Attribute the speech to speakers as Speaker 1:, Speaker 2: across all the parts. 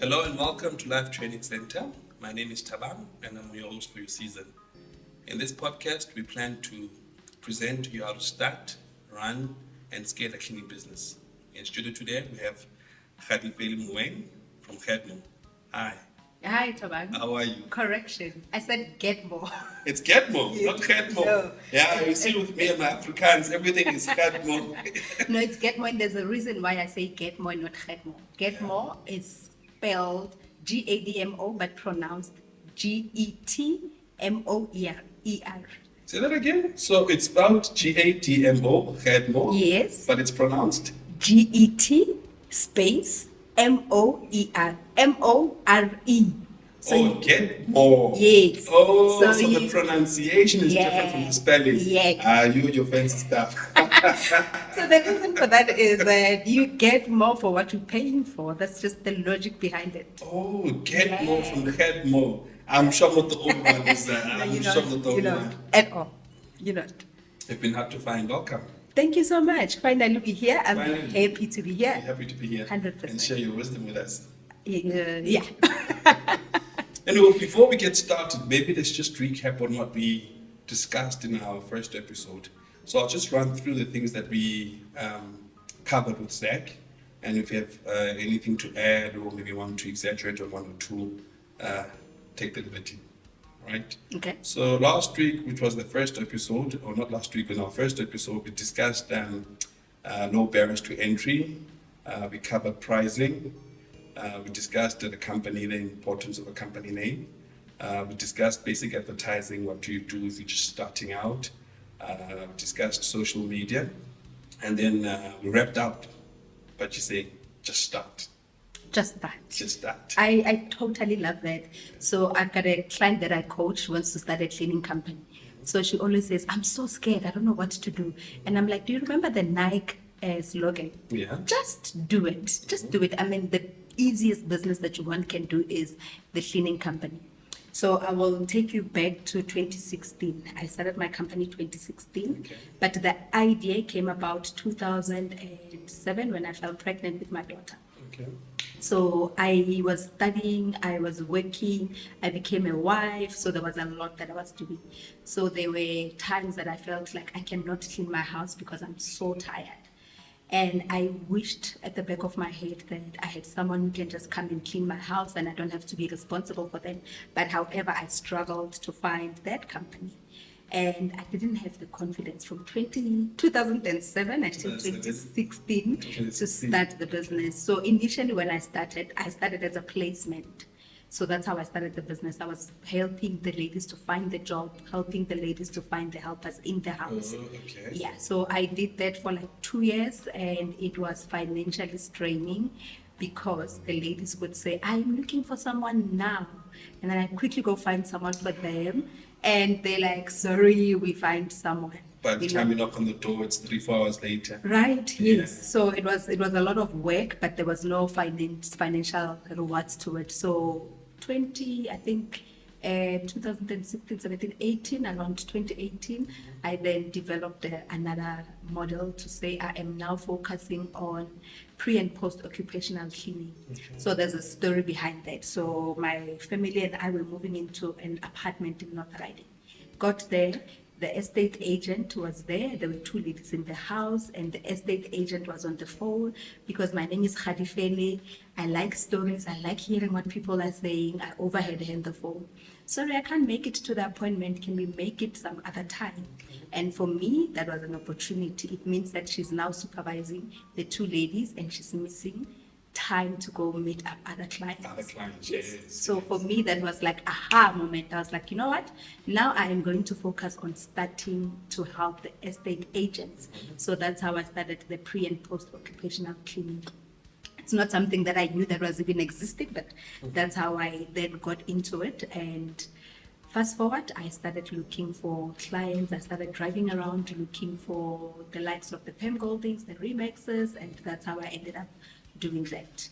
Speaker 1: Hello and welcome to Life Training Center. My name is Tabang and I'm your host for your season. In this podcast, we plan to present to you how to start, run, and scale a cleaning business. In studio today, we have Gadifele from Gadmo. Hi.
Speaker 2: Hi, Tabang.
Speaker 1: How are you?
Speaker 2: Correction. I said get more.
Speaker 1: It's Gadmo, not Gadmo.
Speaker 2: No.
Speaker 1: Yeah, you see with me and my Afrikaans, everything is Gadmo.
Speaker 2: No, it's get more. And there's a reason why I say get more, not get more. Get more is spelled Gadmo, but pronounced Getmoer.
Speaker 1: Say that again. So it's spelled Gadmo, Gadmo.
Speaker 2: Yes.
Speaker 1: But it's pronounced
Speaker 2: Get space Moer. More. So
Speaker 1: get more.
Speaker 2: Yes.
Speaker 1: Oh, so
Speaker 2: So
Speaker 1: the
Speaker 2: you-
Speaker 1: pronunciation is different from the spelling.
Speaker 2: Yeah.
Speaker 1: Your fancy stuff.
Speaker 2: So the reason for that is that you get more for what you're paying for. That's just the logic behind it.
Speaker 1: Oh, get more from get more. I'm sure I'm not the old one. Is that?
Speaker 2: No,
Speaker 1: I'm
Speaker 2: you're
Speaker 1: sure I'm not the
Speaker 2: you're
Speaker 1: old
Speaker 2: not
Speaker 1: one.
Speaker 2: at all. You're not.
Speaker 1: It's been hard to find. Welcome.
Speaker 2: Thank you so much. Finally, we're here. I'm
Speaker 1: Finally.
Speaker 2: happy to be
Speaker 1: We're
Speaker 2: here.
Speaker 1: happy to be here
Speaker 2: 100%.
Speaker 1: and share your wisdom with us.
Speaker 2: Yeah.
Speaker 1: Anyway, before we get started, maybe let's just recap on what we discussed in our first episode. So I'll just run through the things that we covered with Zach, and if you have anything to add or maybe want to exaggerate on one or two, take the liberty. Right?
Speaker 2: Okay.
Speaker 1: So last week, which was the first episode, or not last week, in our first episode, we discussed no barriers to entry. We covered pricing. We discussed the company, the importance of a company name. We discussed basic advertising, what do you do if you're just starting out. We discussed social media. And then we wrapped up, but you say, just start.
Speaker 2: Just that.
Speaker 1: Just start.
Speaker 2: I totally love that. So I've got a client that I coach who wants to start a cleaning company. So she always says, I'm so scared. I don't know what to do. And I'm like, do you remember the Nike slogan?
Speaker 1: Yeah.
Speaker 2: Just do it. Just do it. I mean, the easiest business that one can do is the cleaning company. So I will take you back to 2016. I started my company 2016,
Speaker 1: Okay.
Speaker 2: but the idea came about 2007 when I fell pregnant with my daughter.
Speaker 1: Okay.
Speaker 2: So I was studying, I was working, I became a wife, so there was a lot that I was doing. So there were times that I felt like I cannot clean my house because I'm so tired. And I wished at the back of my head that I had someone who can just come and clean my house and I don't have to be responsible for them. But however, I struggled to find that company. And I didn't have the confidence from 2007 until 2016 to start the business. So initially when I started as a placement. So that's how I started the business. I was helping the ladies to find the job, helping the ladies to find the helpers in the house.
Speaker 1: Okay.
Speaker 2: Yeah, so I did that for like 2 years and it was financially straining because the ladies would say, I'm looking for someone now. And then I quickly go find someone for them. And they're like, sorry, we find someone.
Speaker 1: By the time you knock on the door, it's 3-4 hours later.
Speaker 2: Right,
Speaker 1: Yeah.
Speaker 2: yes. So it was a lot of work, but there was no financial rewards to it. So 2016, 17, 18, around 2018, I then developed another model to say I am now focusing on pre and post occupational cleaning.
Speaker 1: Okay.
Speaker 2: So there's a story behind that. So my family and I were moving into an apartment in North Riding. Got there, the estate agent was there. There were 2 ladies in the house, and the estate agent was on the phone because my name is Gadifele. I like stories. I like hearing what people are saying. I overheard her on the phone. Sorry, I can't make it to the appointment. Can we make it some other time? And for me, that was an opportunity. It means that she's now supervising the 2 ladies, and she's missing time to go meet up other clients.
Speaker 1: Other clients, yes.
Speaker 2: So for me, that was like aha moment. I was like, you know what? Now I am going to focus on starting to help the estate agents. So that's how I started the pre and post occupational cleaning. It's not something that I knew that was even existing, but that's how I then got into it. And fast forward, I started looking for clients. I started driving around looking for the likes of the Pam Goldings, the Remixes, and that's how I ended up doing that.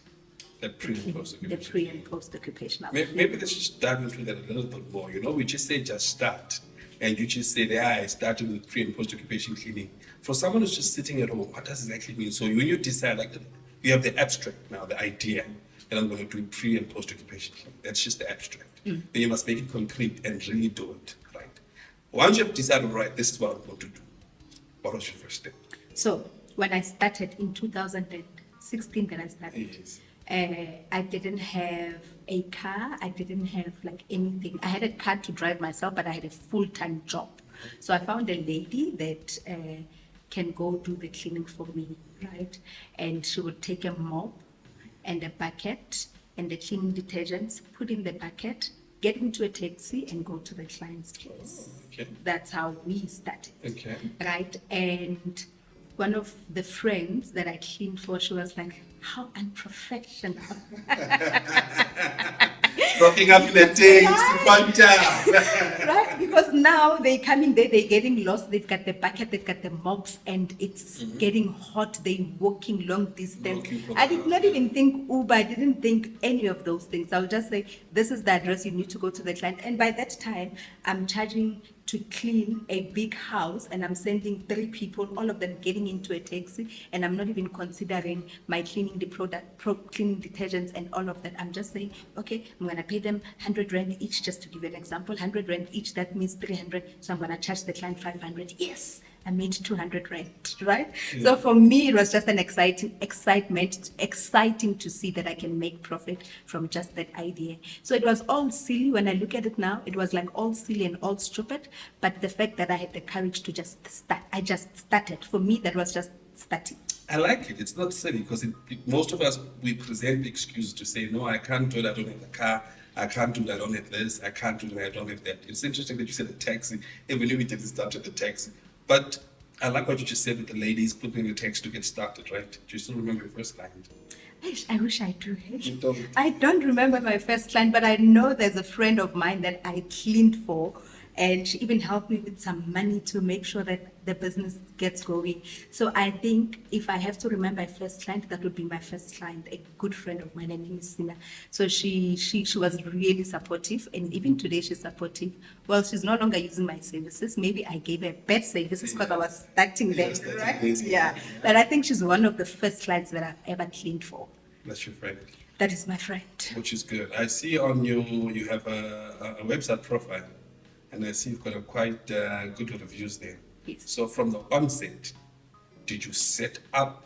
Speaker 1: The pre and post
Speaker 2: The pre and post occupational.
Speaker 1: Maybe let's just dive into that a little bit more. We just say just start. And you just say, I started with pre and post occupation cleaning. For someone who's just sitting at home, what does it actually mean? So when you decide, like, you have the abstract now, the idea. and I'm going to do pre and post occupation cleaning. That's just the abstract. Then you must make it concrete and really do it, right? Once you have decided, right, this is what I'm going to do, what was your first step?
Speaker 2: So when I started in 2016, that I started,
Speaker 1: Yes.
Speaker 2: I didn't have a car. I didn't have like anything. I had a car to drive myself, but I had a full-time job. So I found a lady that can go do the cleaning for me, right? And she would take a mop and a bucket and the cleaning detergents, put in the bucket, get into a taxi and go to the client's place.
Speaker 1: Okay.
Speaker 2: That's how we started.
Speaker 1: Okay.
Speaker 2: Right? And one of the friends that I cleaned for, she was like, how unprofessional.
Speaker 1: Rocking up in the tanks, Quanta.
Speaker 2: Right? Because now they come in there, they're getting lost. They've got the bucket, they've got the mops, and it's getting hot. They're walking long distance.
Speaker 1: Walking from
Speaker 2: I did
Speaker 1: the
Speaker 2: not
Speaker 1: house,
Speaker 2: even think Uber. I didn't think any of those things. I would just say, this is the address you need to go to the client. And by that time, I'm charging to clean a big house, and I'm sending 3 people, all of them getting into a taxi, and I'm not even considering my cleaning the cleaning detergents and all of that. I'm just saying, okay, I'm gonna pay them 100 rand each, just to give you an example. 100 rand each, that means 300. So I'm gonna charge the client 500. Yes, I made 200 rand, right? So for me, it was just an exciting to see that I can make profit from just that idea. So it was all silly. When I look at it now, it was like all silly and all stupid. But the fact that I had the courage to just start, I just started. For me, that was just starting.
Speaker 1: I like it. It's not silly because most of us, we present excuses to say, no, I can't do it. I don't have the car. I can't do that. I don't have this. I can't do that. I don't have that. It's interesting that you said a taxi. Even if we didn't start at the taxi. But I like what you just said with the ladies putting in the taxi to get started, right? Do you still remember your first client?
Speaker 2: I wish I do.
Speaker 1: You don't.
Speaker 2: I don't remember my first client, but I know there's a friend of mine that I cleaned for, and she even helped me with some money to make sure that the business gets going. So I think if I have to remember my first client, that would be my first client, a good friend of mine. Her name is Sina. So she was really supportive, and even today she's supportive. Well, she's no longer using my services. Maybe I gave her bad services because I was starting them, right? Yeah. But I think she's one of the first clients that I've ever cleaned for.
Speaker 1: That's your friend.
Speaker 2: That is my friend.
Speaker 1: Which is good. I see on you have a website profile, and I see you've got a quite good reviews there.
Speaker 2: Yes.
Speaker 1: So from the onset, did you set up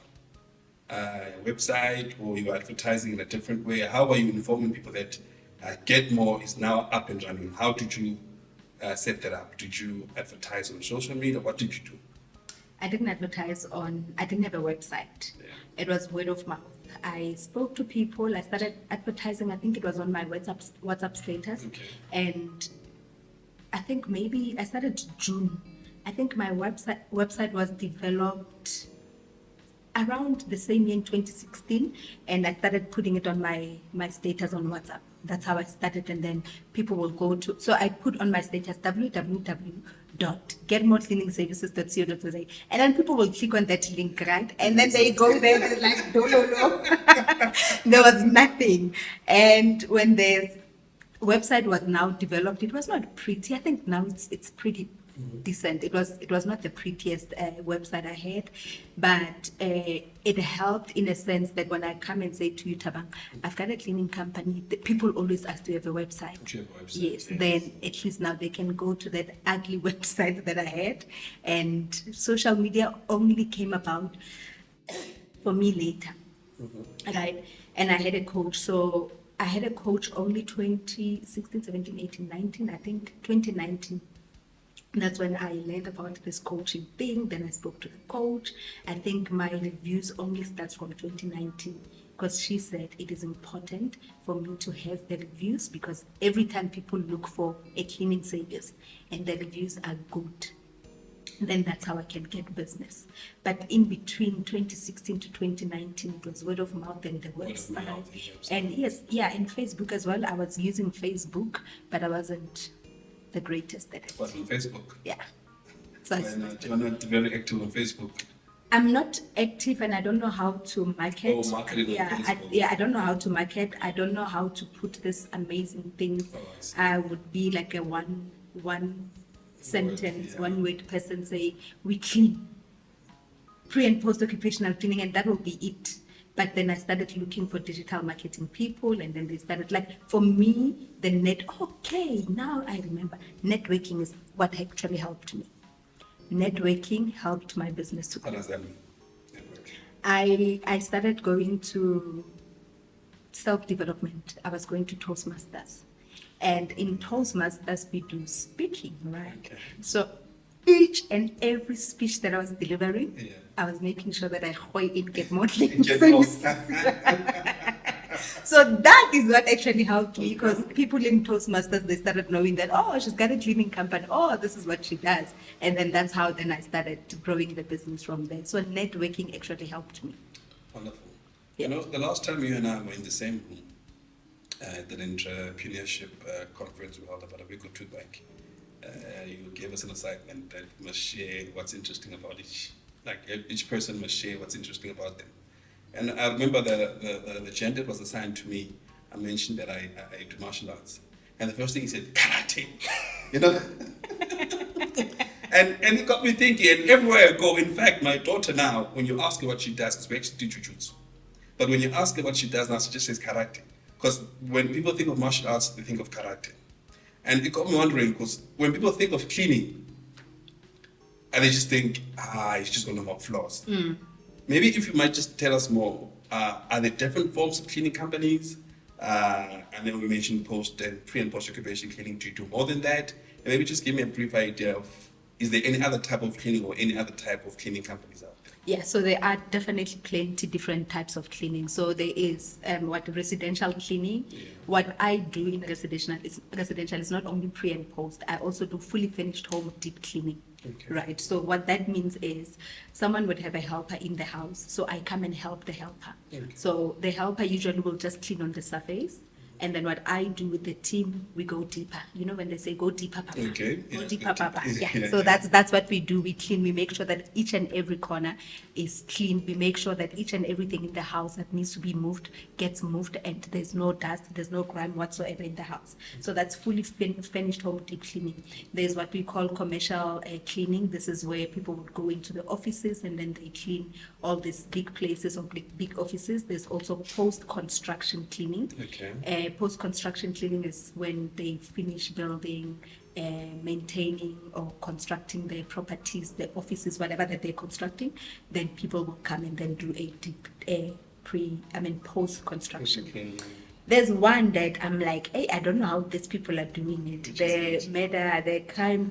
Speaker 1: a website or you were advertising in a different way? How are you informing people that Get More is now up and running? How did you set that up? Did you advertise on social media? What did you do?
Speaker 2: I didn't advertise I didn't have a website.
Speaker 1: Yeah.
Speaker 2: It was word of mouth. I spoke to people. I started advertising. I think it was on my WhatsApp status.
Speaker 1: Okay.
Speaker 2: And I think maybe I started June. I think my website was developed around the same year in 2016, and I started putting it on my status on WhatsApp. That's how I started, and then people will go to. So I put on my status www.getmorecleaningservices.co.za, and then people will click on that link, right? And then they go there, they're like, no. There was nothing. And when the website was now developed, it was not pretty. I think now it's pretty decent. It was not the prettiest website I had, but it helped in a sense that when I come and say to you, Tabang, I've got a cleaning company, the people always ask, do you have a website?
Speaker 1: Do you have a website?
Speaker 2: Yes. Then at least now they can go to that ugly website that I had, and social media only came about for me later, right? And I had a coach, so I had a coach only 2016, 17, 18, 19, I think 2019. That's when I learned about this coaching thing. Then I spoke to the coach. I think my reviews only starts from 2019 because she said it is important for me to have the reviews because every time people look for a cleaning service and the reviews are good, then that's how I can get business. But in between 2016 to 2019, it was word of mouth and the website. And yes, and Facebook as well. I was using Facebook, but I wasn't the greatest at it.
Speaker 1: But on Facebook?
Speaker 2: Yeah. So
Speaker 1: You're not very active on Facebook.
Speaker 2: I'm not active and I don't know how to market.
Speaker 1: Oh, marketing on Facebook.
Speaker 2: I don't know how to market. I don't know how to put this amazing thing.
Speaker 1: Oh, I see.
Speaker 2: I would be like a one sentence,
Speaker 1: yeah.
Speaker 2: one word person say, we clean. Pre and post occupational cleaning, and that will be it. But then I started looking for digital marketing people, and then they started for me, okay, now I remember. Networking is what actually helped me. Networking helped my business to grow.
Speaker 1: What does that mean? Networking.
Speaker 2: I started going to self-development. I was going to Toastmasters. And in Toastmasters, we do speaking, right?
Speaker 1: Okay.
Speaker 2: So each and every speech that I was delivering,
Speaker 1: Yeah.
Speaker 2: I was making sure that I get more
Speaker 1: Get
Speaker 2: services.
Speaker 1: more.
Speaker 2: So that is what actually helped me, because people in Toastmasters, they started knowing that, oh, she's got a cleaning company. Oh, this is what she does. And then that's how then I started growing the business from there. So networking actually helped me.
Speaker 1: Wonderful.
Speaker 2: Yeah.
Speaker 1: You know, the last time you and I were in the same room at an entrepreneurship conference we held about a week or two back, you gave us an assignment that we must share what's interesting about each person must share what's interesting about them. And I remember the gender was assigned to me. I mentioned that I do martial arts. And the first thing he said, karate. You know? and it got me thinking, and everywhere I go, in fact, my daughter now, when you ask her what she does, because we actually do jujutsu. But when you ask her what she does now, she just says karate. Because when people think of martial arts, they think of karate. And it got me wondering, because when people think of cleaning, and they just think, it's just going to mop floors. Maybe if you might just tell us more, are there different forms of cleaning companies? And then we mentioned pre and post occupation cleaning. Do you do more than that? And maybe just give me a brief idea of, is there any other type of cleaning or any other type of cleaning companies out there?
Speaker 2: Yeah, so there are definitely plenty different types of cleaning. So there is residential cleaning.
Speaker 1: Yeah.
Speaker 2: What I do in residential is not only pre and post. I also do fully finished home deep cleaning.
Speaker 1: Okay.
Speaker 2: Right. So what that means is someone would have a helper in the house. So I come and help the helper.
Speaker 1: Okay.
Speaker 2: So the helper usually will just clean on the surface. And then what I do with the team, we go deeper. You know, when they say go deeper, Papa.
Speaker 1: Okay.
Speaker 2: Go
Speaker 1: Yeah.
Speaker 2: deeper, Papa. Yeah.
Speaker 1: Yeah.
Speaker 2: So that's what we do. We clean. We make sure that each and every corner is clean. We make sure that each and everything in the house that needs to be moved gets moved, and there's no dust, there's no grime whatsoever in the house. So that's fully finished home deep cleaning. There's what we call commercial cleaning. This is where people would go into the offices and then they clean all these big places or big offices. There's also post-construction cleaning.
Speaker 1: Okay.
Speaker 2: Post-construction cleaning is when they finish building, maintaining or constructing their properties, their offices, whatever that they're constructing. Then people will come and then do a deep post-construction.
Speaker 1: Okay.
Speaker 2: There's one that I'm like, hey, I don't know how these people are doing it. The murder, the crime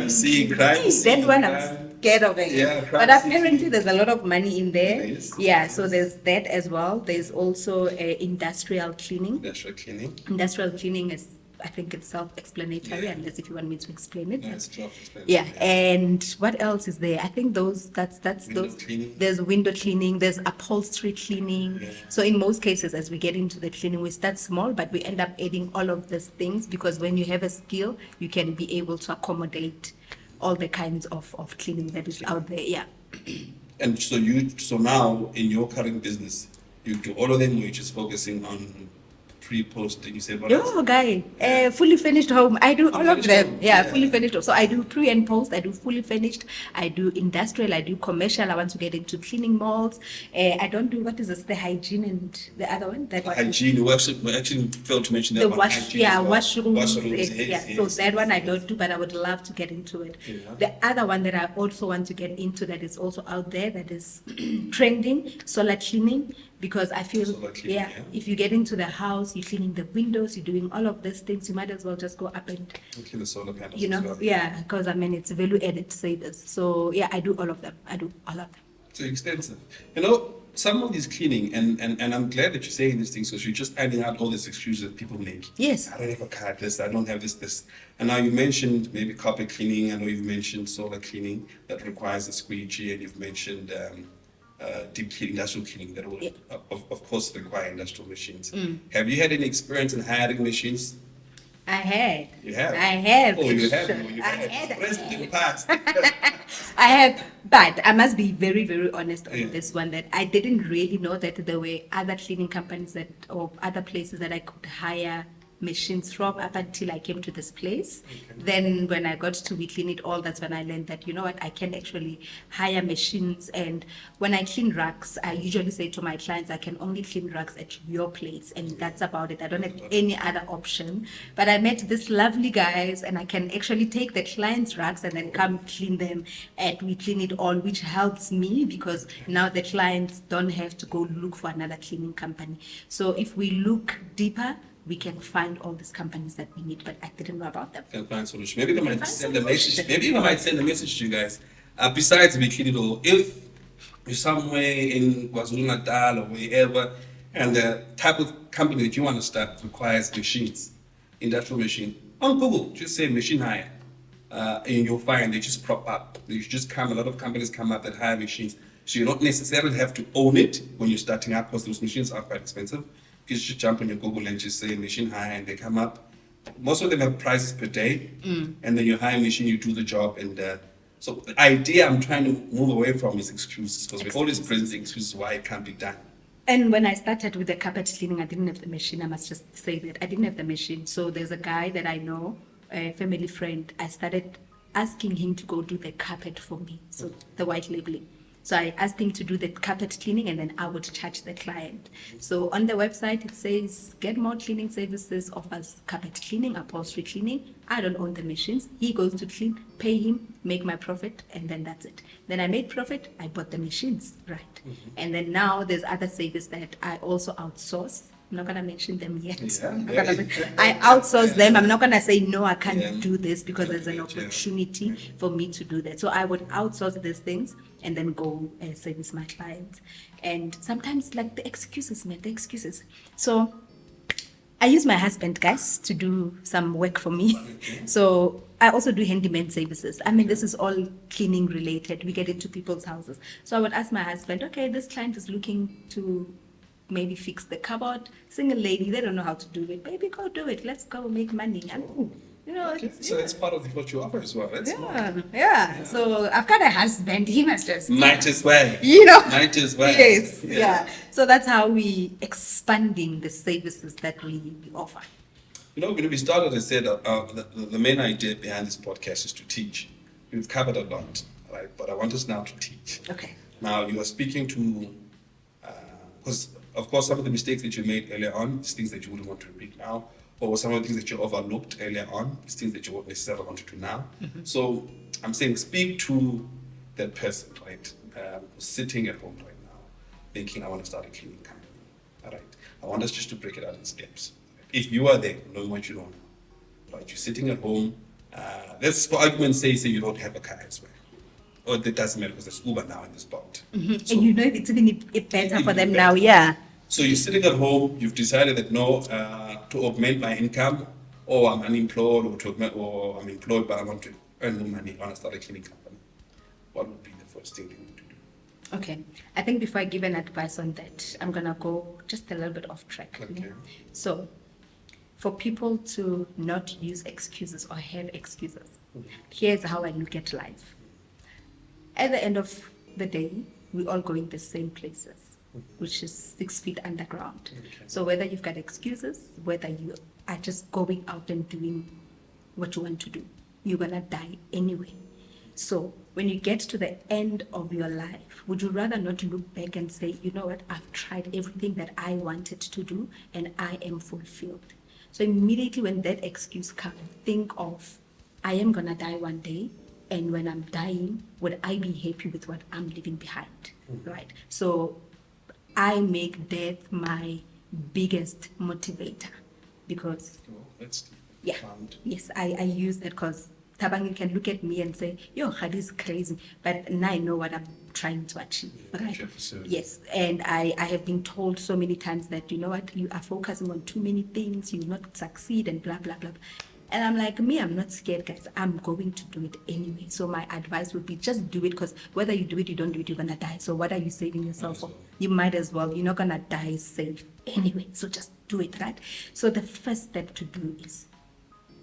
Speaker 1: scene.
Speaker 2: That one I'm scared of it.
Speaker 1: Yeah,
Speaker 2: but apparently there's a lot of money in there.
Speaker 1: There is.
Speaker 2: Yeah, so there's that as well. There's also industrial cleaning. Industrial cleaning is, I think it's self-explanatory, unless if you want me to explain it.
Speaker 1: No, it's self-explanatory.
Speaker 2: Yeah, and what else is there? I think that's
Speaker 1: Window
Speaker 2: those.
Speaker 1: cleaning.
Speaker 2: There's window cleaning. There's upholstery cleaning.
Speaker 1: Yeah.
Speaker 2: So in most cases, as we get into the cleaning, we start small, but we end up adding all of these things, because when you have a skill, you can be able to accommodate all the kinds of cleaning that is out there. Yeah.
Speaker 1: And so now in your current business, you do all of them, or you're just focusing on pre-post? You said what else?
Speaker 2: No, guy, fully finished home. I do all of
Speaker 1: finished
Speaker 2: them.
Speaker 1: home.
Speaker 2: Yeah,
Speaker 1: Yeah.
Speaker 2: fully finished home. So I do pre and post. I do fully finished. I do industrial. I do commercial. I want to get into cleaning malls. I don't do, what is this? The hygiene and the other one. That one.
Speaker 1: Hygiene. We actually failed to mention that
Speaker 2: The
Speaker 1: one.
Speaker 2: wash,
Speaker 1: Hygiene
Speaker 2: yeah,
Speaker 1: as well.
Speaker 2: washrooms.
Speaker 1: Yes,
Speaker 2: Yeah, so that one I don't do, but I would love to get into it.
Speaker 1: Yeah.
Speaker 2: The other one that I also want to get into that is also out there, that is trending, solar cleaning, because I feel,
Speaker 1: Solar cleaning, yeah.
Speaker 2: if you get into the house, you're cleaning the windows, you're doing all of these things, you might as well just go up and,
Speaker 1: Okay, the solar panels
Speaker 2: you know,
Speaker 1: as well.
Speaker 2: yeah, because I mean, it's value added savers. So yeah, I do all of them. I do all of them.
Speaker 1: So extensive. You know, some of these cleaning, and I'm glad that you're saying these things, because you're just adding out all these excuses that people make.
Speaker 2: Yes.
Speaker 1: I don't have a card, this, I don't have this. And now you mentioned maybe carpet cleaning. I know you've mentioned solar cleaning that requires a squeegee, and you've mentioned deep cleaning, industrial cleaning that will, of course, require industrial machines. Have you had any experience in hiring machines?
Speaker 2: I had.
Speaker 1: You have?
Speaker 2: I have.
Speaker 1: Oh, you have?
Speaker 2: Sure.
Speaker 1: Oh, you
Speaker 2: I
Speaker 1: have.
Speaker 2: had.
Speaker 1: Rest in the past.
Speaker 2: I have, but I must be very, very honest on
Speaker 1: Yeah.
Speaker 2: this one, that I didn't really know that there were other cleaning companies or other places that I could hire machines from up until I came to this place. Then when I got to We Clean It All, that's when I learned that, you know what, I can actually hire machines. And when I clean rugs, I usually say to my clients, I can only clean rugs at your place. And that's about it. I don't have any other option. But I met these lovely guys, and I can actually take the client's rugs and then come clean them at We Clean It All, which helps me because now the clients don't have to go look for another cleaning company. So if we look deeper, we can find all these companies that we need, but I didn't know about them.
Speaker 1: Can find solution. Maybe they might send a message. Maybe they might send a message to you guys. Besides We Clean It All, if you're somewhere in KwaZulu-Natal or wherever, and the type of company that you want to start requires machines, industrial machine, on Google, just say machine hire, and you'll find they just prop up. They just come. A lot of companies come up that hire machines, so you don't necessarily have to own it when you're starting up, because those machines are quite expensive. You just jump on your Google and just say machine hire, and they come up. Most of them have prices per day, and then you hire a machine, you do the job. And so the idea I'm trying to move away from is excuses, because we're always presenting excuses why it can't be done.
Speaker 2: And when I started with the carpet cleaning, I didn't have the machine. I must just say that I didn't have the machine. So there's a guy that I know, a family friend. I started asking him to go do the carpet for me, so the white labeling. So I asked him to do the carpet cleaning, and then I would charge the client. So on the website, it says, Get More Cleaning Services offers carpet cleaning, upholstery cleaning. I don't own the machines. He goes to clean, pay him, make my profit, and then that's it. Then I made profit, I bought the machines, right? And then now there's other services that I also outsource. I'm not going to mention them yet. I outsource them. I'm not going to say, no, I can't do this, because there's an opportunity for me to do that. So I would outsource these things and then go and service my clients. And sometimes, like the excuses, man, the excuses. So I use my husband, guys, to do some work for me. So I also do handyman services. I mean, this is all cleaning related. We get into people's houses. So I would ask my husband, okay, this client is looking to maybe fix the cupboard. Single lady, they don't know how to do it. Baby, go do it. Let's go make money. And, you know,
Speaker 1: so it's part of what you offer as well. That's
Speaker 2: yeah. So I've got a husband. He must just
Speaker 1: might as well.
Speaker 2: You know,
Speaker 1: might as well.
Speaker 2: Yes. Yeah. So that's how we expanding the services that we offer.
Speaker 1: You know, when we started, I said the main idea behind this podcast is to teach. We've covered a lot, right? But I want us now to teach.
Speaker 2: Okay.
Speaker 1: Now you are speaking to, because of course some of the mistakes that you made earlier on is things that you wouldn't want to repeat now, or some of the things that you overlooked earlier on is things that you won't necessarily want to do now. So I'm saying, speak to that person, right? Sitting at home right now, thinking, I want to start a cleaning company. All right. I want us just to break it out in steps. If you are there, knowing what you know now, right? You're sitting at home. Let's, for argument's sake, say you don't have a car as well. Or that doesn't matter, because there's Uber now in this spot. So,
Speaker 2: and you know, it's even better for them now, yeah.
Speaker 1: So you're sitting at home, you've decided that no, to augment my income, or I'm unemployed, or I'm employed, but I want to earn more money, I want to start a cleaning company. What would be the first thing you need to do?
Speaker 2: Okay. I think before I give an advice on that, I'm going to go just a little bit off track.
Speaker 1: Okay.
Speaker 2: So for people to not use excuses or have excuses, here's how I look at life. At the end of the day, we're all going the same places, which is 6 feet underground. So whether you've got excuses, whether you are just going out and doing what you want to do, you're going to die anyway. So when you get to the end of your life, would you rather not look back and say, you know what, I've tried everything that I wanted to do and I am fulfilled? So immediately when that excuse comes, think of, I am going to die one day. And when I'm dying, would I be happy with what I'm leaving behind, right? So I make death my biggest motivator, because, yes, I use that, because Tabang, you can look at me and say, yo, Khadi's crazy, but now I know what I'm trying to achieve, right? Yes, and I have been told so many times that, you know what, you are focusing on too many things, you will not succeed, and blah, blah, blah. And I'm like, me, I'm not scared, guys. I'm going to do it anyway. So my advice would be just do it, because whether you do it, you don't do it, you're going to die. So what are you saving yourself for? You might as well. You're not going to die safe anyway. So just do it, right? So the first step to do is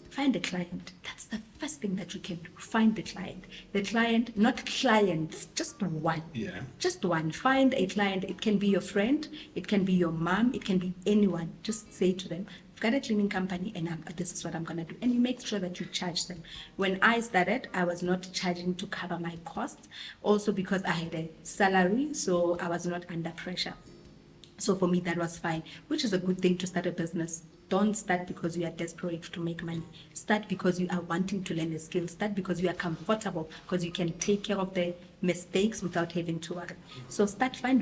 Speaker 2: find a client. That's the first thing that you can do. Find the client. The client, not clients, just one.
Speaker 1: Yeah.
Speaker 2: Just one. Find a client. It can be your friend. It can be your mom. It can be anyone. Just say to them, got a cleaning company and this is what I'm going to do. And you make sure that you charge them. When I started, I was not charging to cover my costs, also because I had a salary, so I was not under pressure. So for me, that was fine, which is a good thing to start a business. Don't start because you are desperate to make money. Start because you are wanting to learn a skill. Start because you are comfortable, because you can take care of the mistakes without having to worry. So start, find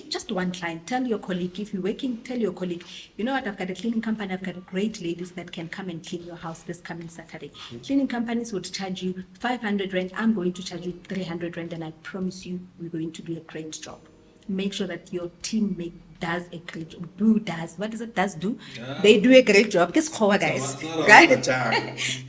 Speaker 2: just one client. Tell your colleague, if you're working, tell your colleague, you know what, I've got a cleaning company, I've got great ladies that can come and clean your house this coming Saturday. Cleaning companies would charge you 500 rand. I'm going to charge you 300 rand, and I promise you, we're going to do a great job. Make sure that your team does a great job. Do?
Speaker 1: Yeah.
Speaker 2: They do a great job. Guess what, guys? Right?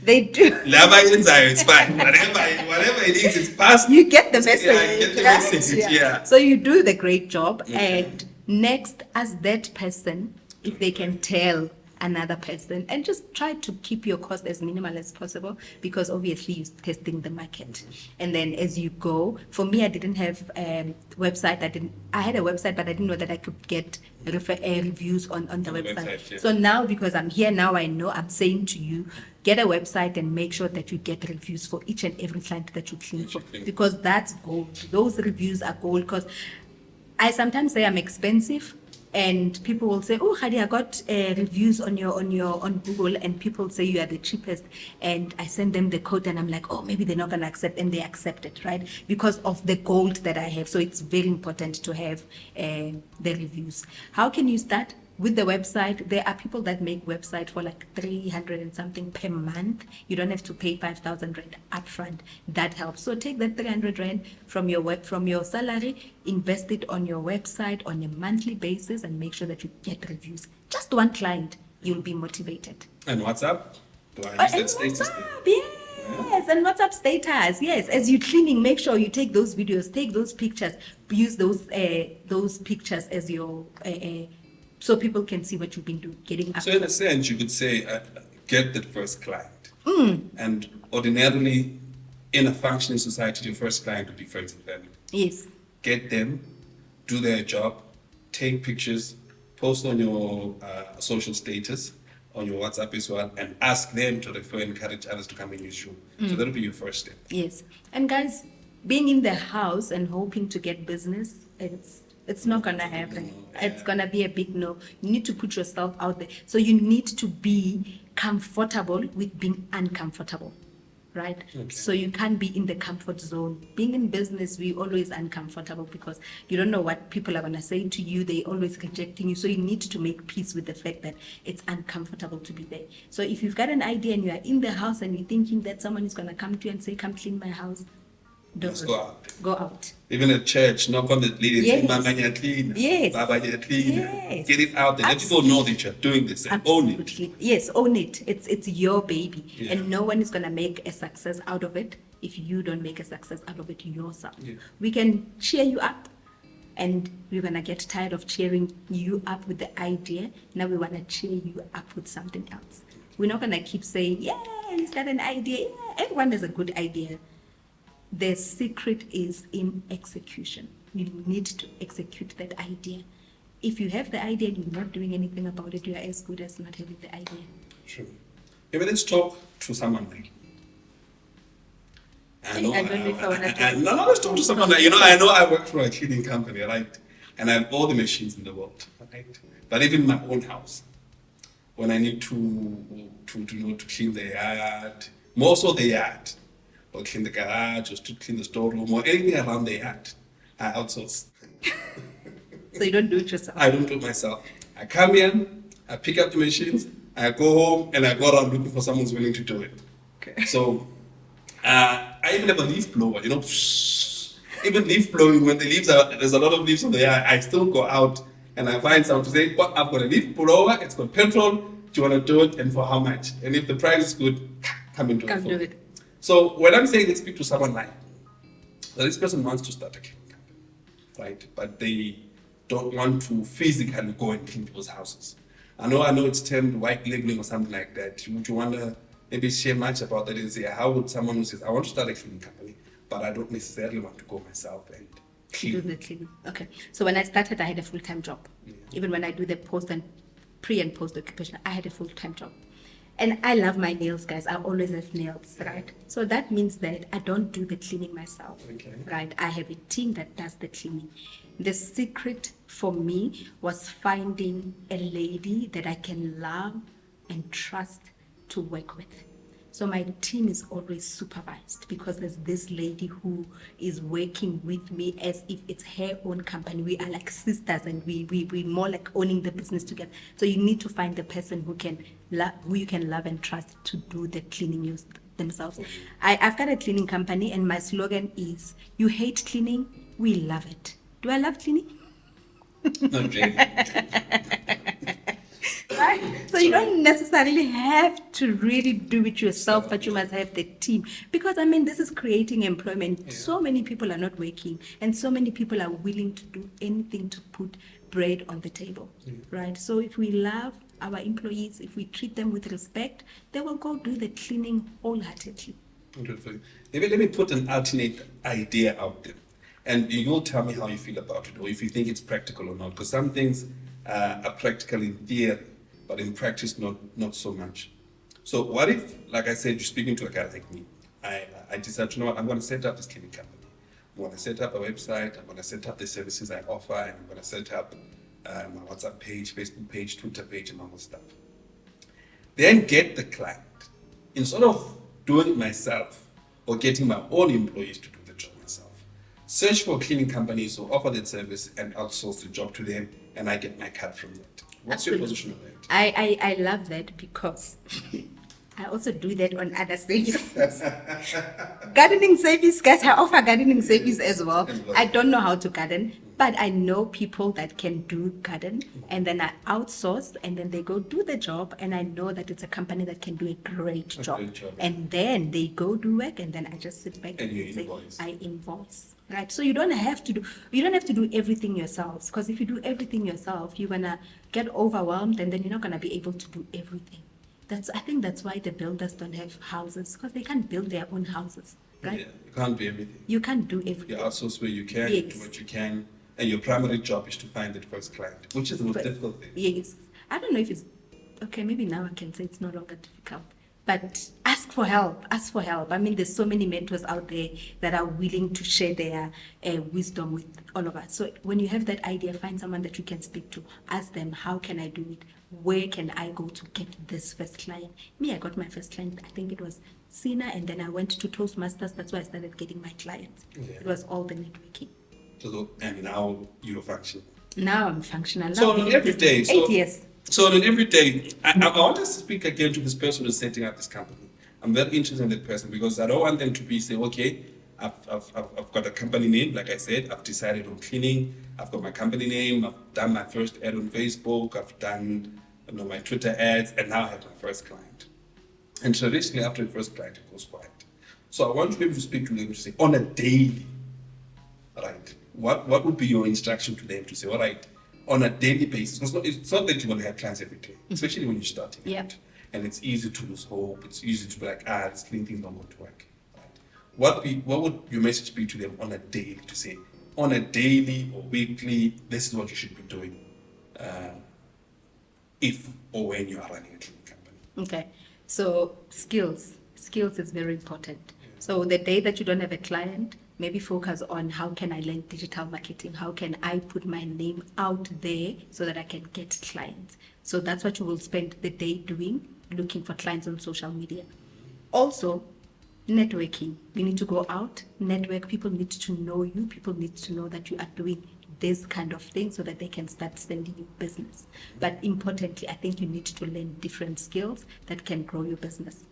Speaker 2: They do.
Speaker 1: It's fine. Whatever it is, it's past.
Speaker 2: You get the message.
Speaker 1: Yeah, I get the
Speaker 2: right?
Speaker 1: message. Yeah.
Speaker 2: So you do the great job,
Speaker 1: Okay.
Speaker 2: and next, as that person, if they can tell another person, and just try to keep your cost as minimal as possible, because obviously you're testing the market. And then as you go, for me, I didn't have a website. I had a website, but I didn't know that I could get reviews on the website.
Speaker 1: Yeah.
Speaker 2: So now, because I'm here now, I know I'm saying to you, get a website and make sure that you get reviews for each and every client that you clean for, because that's gold. Those reviews are gold, because I sometimes say I'm expensive, and people will say, "Oh, Hadi, I got reviews on Google, and people say you are the cheapest." And I send them the code, and I'm like, "Oh, maybe they're not gonna accept," and they accept it, right? Because of the gold that I have. So it's very important to have the reviews. How can you start? With the website, there are people that make website for like 300 and something per month. You don't have to pay 5,000 rand upfront. That helps. So take that 300 rand from your salary, invest it on your website on a monthly basis, and make sure that you get reviews. Just one client, you'll be motivated.
Speaker 1: And WhatsApp? Do I use that status?
Speaker 2: Yes, and WhatsApp status. Yes, as you're cleaning, make sure you take those videos, take those pictures, use those pictures as your. So people can see what you've been getting up
Speaker 1: So
Speaker 2: to.
Speaker 1: in a sense, you could say, get that first client. And ordinarily, in a functioning society, your first client would be friends and family.
Speaker 2: Yes.
Speaker 1: Get them, do their job, take pictures, post on your social status, on your WhatsApp as well, and ask them to refer and encourage others to come and use you. So that'll be your first step.
Speaker 2: Yes. And guys, being in the house and hoping to get business, it's not gonna happen. It's gonna be a big no. You need to put yourself out there. So you need to be comfortable with being uncomfortable, right?
Speaker 1: Okay.
Speaker 2: So you can't be in the comfort zone. Being in business, we're always uncomfortable because you don't know what people are gonna say to you. They're always rejecting you. So you need to make peace with the fact that it's uncomfortable to be there. So if you've got an idea and you are in the house and you're thinking that someone is gonna come to you and say, "Come clean my house,"
Speaker 1: Let's go out.
Speaker 2: Go out.
Speaker 1: Even at church, knock on the lid and say,
Speaker 2: Yes.
Speaker 1: "Mama, you're clean.
Speaker 2: Yes.
Speaker 1: Baba, you're clean."
Speaker 2: Yes.
Speaker 1: Get it out there. Let people know that you're doing this and own it.
Speaker 2: Absolutely. Yes, own it. It's your baby.
Speaker 1: Yeah.
Speaker 2: And no one is gonna make a success out of it if you don't make a success out of it yourself.
Speaker 1: Yeah.
Speaker 2: We can cheer you up, and we're gonna get tired of cheering you up with the idea. Now we wanna cheer you up with something else. We're not gonna keep saying, "Yeah, he's got an idea." Yeah, everyone has a good idea. The secret is in execution. You need to execute that idea. If you have the idea and you're not doing anything about it, you are as good as not having the idea.
Speaker 1: True. Maybe let's talk to someone like.
Speaker 2: I don't know if I wanna talk.
Speaker 1: No, let's talk to someone like, I know I work for a cleaning company, right? And I have all the machines in the world, right? But even in my own house, when I need to clean the yard, more so the yard, or clean the garage, or to clean the storeroom, or anything around the yard, I outsource.
Speaker 2: So you don't do it yourself.
Speaker 1: I don't do it myself. I come in, I pick up the machines, I go home, and I go around looking for someone who's willing to do it.
Speaker 2: Okay.
Speaker 1: So I even have a leaf blower, even leaf blowing, when the leaves there's a lot of leaves on the yard, I still go out and I find someone to say, "Well, I've got a leaf blower, it's got petrol, do you want to do it, and for how much? And if the price is good, come and do
Speaker 2: Come
Speaker 1: it for
Speaker 2: do
Speaker 1: me."
Speaker 2: it.
Speaker 1: So when I'm saying let's speak to someone like, so this person wants to start a cleaning company, right? But they don't want to physically go and clean people's houses. I know it's termed white labeling or something like that. Would you want to maybe share much about that and say, how would someone who says, "I want to start a cleaning company, but I don't necessarily want to go myself and
Speaker 2: Do
Speaker 1: clean"?
Speaker 2: the cleaning. Okay. So when I started, I had a full-time job.
Speaker 1: Yeah.
Speaker 2: Even when I do the post and pre and post occupation, I had a full-time job. And I love my nails, guys. I always have nails, right? So that means that I don't do the cleaning myself,
Speaker 1: Okay.
Speaker 2: right? I have a team that does the cleaning. The secret for me was finding a lady that I can love and trust to work with. So my team is always supervised because there's this lady who is working with me as if it's her own company. We are like sisters, and we more like owning the business together. So you need to find the person who you can love and trust to do the cleaning themselves. I've got a cleaning company, and my slogan is, "You hate cleaning, we love it." Do I love cleaning?
Speaker 1: Not really.
Speaker 2: Right? So you don't necessarily have to really do it yourself, but you must have the team. Because I mean, this is creating employment.
Speaker 1: Yeah.
Speaker 2: So many people are not working, and so many people are willing to do anything to put bread on the table. Right? So if we love our employees, if we treat them with respect, they will go do the cleaning wholeheartedly.
Speaker 1: Wonderful. Let me put an alternate idea out there, and you'll tell me how you feel about it, or if you think it's practical or not. Because some things are practical in theory, but in practice, not so much. So what if, like I said, you're speaking to a guy like me. I decided, you know what, I'm going to set up this cleaning company. I'm going to set up a website. I'm going to set up the services I offer. And I'm going to set up my WhatsApp page, Facebook page, Twitter page, and all that stuff. Then get the client. Instead of doing it myself or getting my own employees to do the job myself, search for cleaning companies who offer that service and outsource the job to them, and I get my cut from that. What's your position on that?
Speaker 2: I love that because I also do that on other services. Gardening service, guys, I offer gardening service as well. I don't know how to garden, but I know people that can do garden, and then I outsource, and then they go do the job, and I know that it's a company that can do a great job.
Speaker 1: great job.
Speaker 2: And then they go do work, and then I just sit back
Speaker 1: And you
Speaker 2: say,
Speaker 1: invoice.
Speaker 2: I invoice. Right, so you don't have to do everything yourselves, because if you do everything yourself, you're gonna get overwhelmed, and then you're not gonna be able to do everything. I think that's why the builders don't have houses, because they can't build their own houses, right?
Speaker 1: Yeah, you can't do everything.
Speaker 2: You can't do
Speaker 1: You
Speaker 2: everything.
Speaker 1: outsource where you can,
Speaker 2: Yes.
Speaker 1: do what you can, and your primary job is to find that first client, which is the most
Speaker 2: But-
Speaker 1: difficult thing.
Speaker 2: Yes, I don't know if it's okay. Maybe now I can say it's no longer difficult, but ask for help. Ask for help. I mean, there's so many mentors out there that are willing to share their wisdom with all of us. So when you have that idea, find someone that you can speak to. Ask them, how can I do it? Where can I go to get this first client? Me, I got my first client. I think it was Sina, and then I went to Toastmasters. That's why I started getting my clients.
Speaker 1: Yeah.
Speaker 2: It was all the networking.
Speaker 1: And now you're functional.
Speaker 2: Now I'm functional.
Speaker 1: So
Speaker 2: Now
Speaker 1: on every day,
Speaker 2: 8 years.
Speaker 1: So on every day, I want us to speak again to this person who's setting up this company. I'm very interested in that person because I don't want them to be say, okay, I've got a company name, like I said, I've decided on cleaning, I've got my company name, I've done my first ad on Facebook, I've done my Twitter ads, and now I have my first client. And traditionally, after the first client, it goes quiet. So I want to be able to speak to them to say, on a daily, right? What would be your instruction to them to say, all right, on a daily basis? It's not that you're going to have clients every day, especially when you're starting
Speaker 2: Yeah.
Speaker 1: out. And it's easy to lose hope. It's easy to be like, this clean things don't go to work. Right? What would your message be to them on a daily to say, on a daily or weekly, this is what you should be doing if or when you are running a cleaning company?
Speaker 2: Okay, so skills is very important. So the day that you don't have a client, maybe focus on how can I learn digital marketing? How can I put my name out there so that I can get clients? So that's what you will spend the day doing, looking for clients on social media. Also, networking. You need to go out, network. People need to know you. People need to know that you are doing this kind of thing so that they can start sending you business. But importantly, I think you need to learn different skills that can grow your business.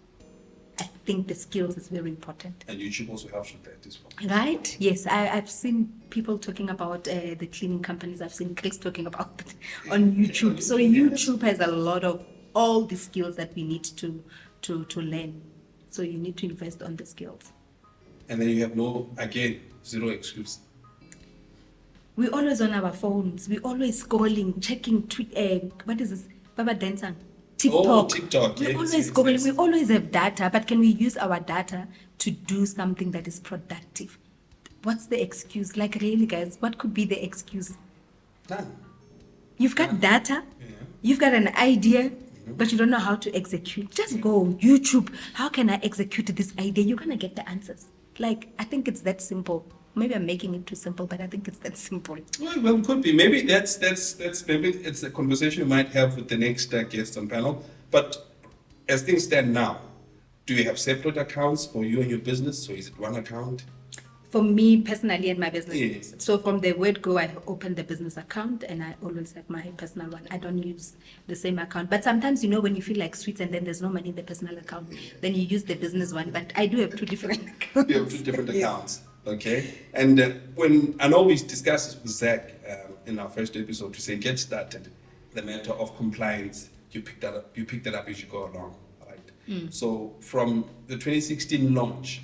Speaker 2: I think the skills is very important.
Speaker 1: And YouTube also helps with that as well.
Speaker 2: Right? Yes, I've seen people talking about the cleaning companies. I've seen Chris talking about it on YouTube. So YouTube has a lot of all the skills that we need to learn. So you need to invest on the skills.
Speaker 1: And then you have zero excuse.
Speaker 2: We're always on our phones. We're always scrolling, checking what is this? Baba Dancing. TikTok.
Speaker 1: Oh, TikTok,
Speaker 2: We're
Speaker 1: yes,
Speaker 2: always
Speaker 1: yes,
Speaker 2: scrolling.
Speaker 1: yes.
Speaker 2: We always have data, but can we use our data to do something that is productive? What's the excuse? Like really, guys, what could be the excuse?
Speaker 1: None.
Speaker 2: You've got data.
Speaker 1: Yeah.
Speaker 2: You've got an idea, but you don't know how to execute. Just go YouTube. How can I execute this idea? You're gonna get the answers. Like, I think it's that simple. Maybe I'm making it too simple, but I think it's that simple.
Speaker 1: Well, it could be. Maybe that's maybe it's a conversation you might have with the next guest on panel. But as things stand now, do you have separate accounts for you and your business, or is it one account?
Speaker 2: For me personally and my business.
Speaker 1: Yes.
Speaker 2: So from the word go, I open the business account and I always have my personal one. I don't use the same account. But sometimes, you know, when you feel like sweets and then there's no money in the personal account, then you use the business one. But I do have two different accounts.
Speaker 1: You have two different accounts. Okay. And when I know we discussed this with Zach in our first episode, to say get started, the matter of compliance, you pick that up as you go along. Right. So from the 2016 launch,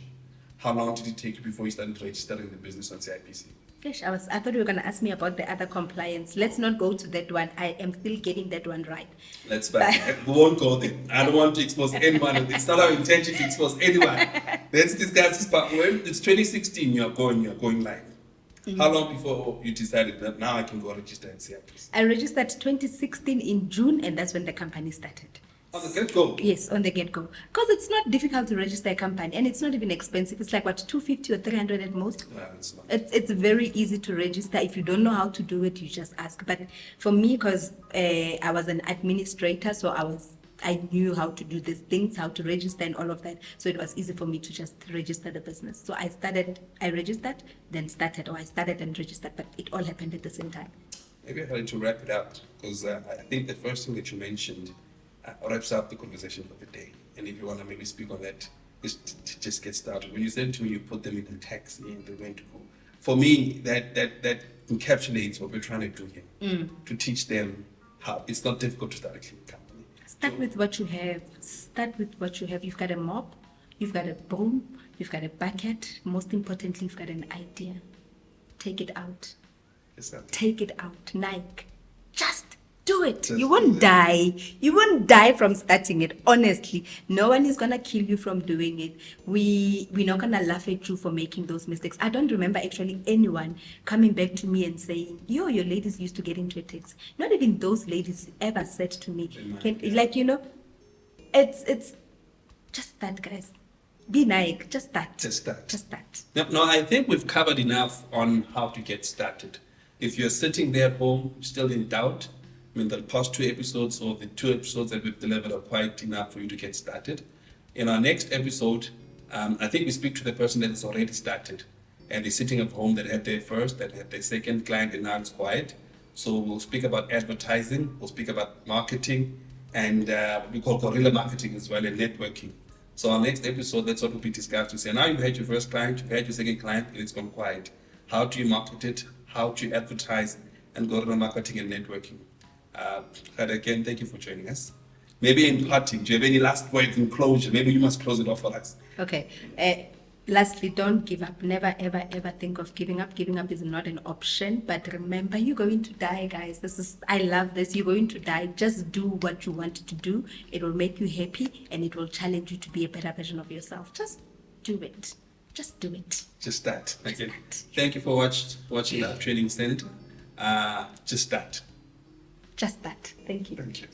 Speaker 1: how long did it take you before you started registering the business on CIPC?
Speaker 2: Gosh, I thought you were going to ask me about the other compliance. Let's not go to that one. I am still getting that one right.
Speaker 1: Let's back. We won't go there. I don't want to expose anyone. It's not our intention to expose anyone. Let's discuss this part. When it's 2016, you're going live. How long before you decided that now I can go register at CIPC?
Speaker 2: I registered 2016 in June, and that's when the company started.
Speaker 1: On the get-go?
Speaker 2: Yes, on the get-go. Because it's not difficult to register a company, and it's not even expensive. It's like, what, 250 or 300 at most?
Speaker 1: No, it's not.
Speaker 2: It's very easy to register. If you don't know how to do it, you just ask. But for me, because I was an administrator, so I knew how to do these things, how to register and all of that. So it was easy for me to just register the business. So I registered, then started, or I started and registered, but it all happened at the same time.
Speaker 1: Maybe I had to wrap it up, because I think the first thing that you mentioned wraps up the conversation for the day. And if you want to maybe speak on that, just get started. When you said to me, you put them in the taxi and they went to go. For me, that encapsulates what we're trying to do here. To teach them how it's not difficult to start a cleaning company.
Speaker 2: Start with what you have. Start with what you have. You've got a mop, you've got a broom, you've got a bucket. Most importantly, you've got an idea. Take it out.
Speaker 1: Exactly.
Speaker 2: Take it out. Nike. Just do it.
Speaker 1: Just
Speaker 2: You won't
Speaker 1: do it.
Speaker 2: die. You won't die from starting it. Honestly, no one is gonna kill you from doing it. We're not gonna laugh at you for making those mistakes. I don't remember actually anyone coming back to me and saying, "Yo, your ladies used to get into a taxi." Not even those ladies ever said to me, like, you know, it's just that, guys. Be Nike. Just start.
Speaker 1: Just start.
Speaker 2: Just start.
Speaker 1: No, I think we've covered enough on how to get started. If you're sitting there at home, still in doubt, I mean, the past two episodes or the two episodes that we've delivered are quite enough for you to get started. In our next episode, I think we speak to the person that has already started and is sitting at home, that had their first, that had their second client, and now it's quiet. So we'll speak about advertising, we'll speak about marketing, and we call guerrilla marketing as well, and networking. So our next episode, that's what will be discussed. We say, now you've had your first client, you've had your second client, and it's gone quiet. How do you market it? How do you advertise? And guerrilla marketing and networking. But again, thank you for joining us. Maybe in parting, do you have any last words in closure? Maybe you must close it off for us.
Speaker 2: Okay. Lastly, don't give up. Never, ever, ever think of giving up. Giving up is not an option. But remember, you're going to die, guys. I love this. You're going to die. Just do what you want to do. It will make you happy and it will challenge you to be a better version of yourself. Just do it. Just do it.
Speaker 1: Just that. Okay.
Speaker 2: Just that.
Speaker 1: Thank you for watching our training center. Just that.
Speaker 2: Just that. Thank you.
Speaker 1: Thank you.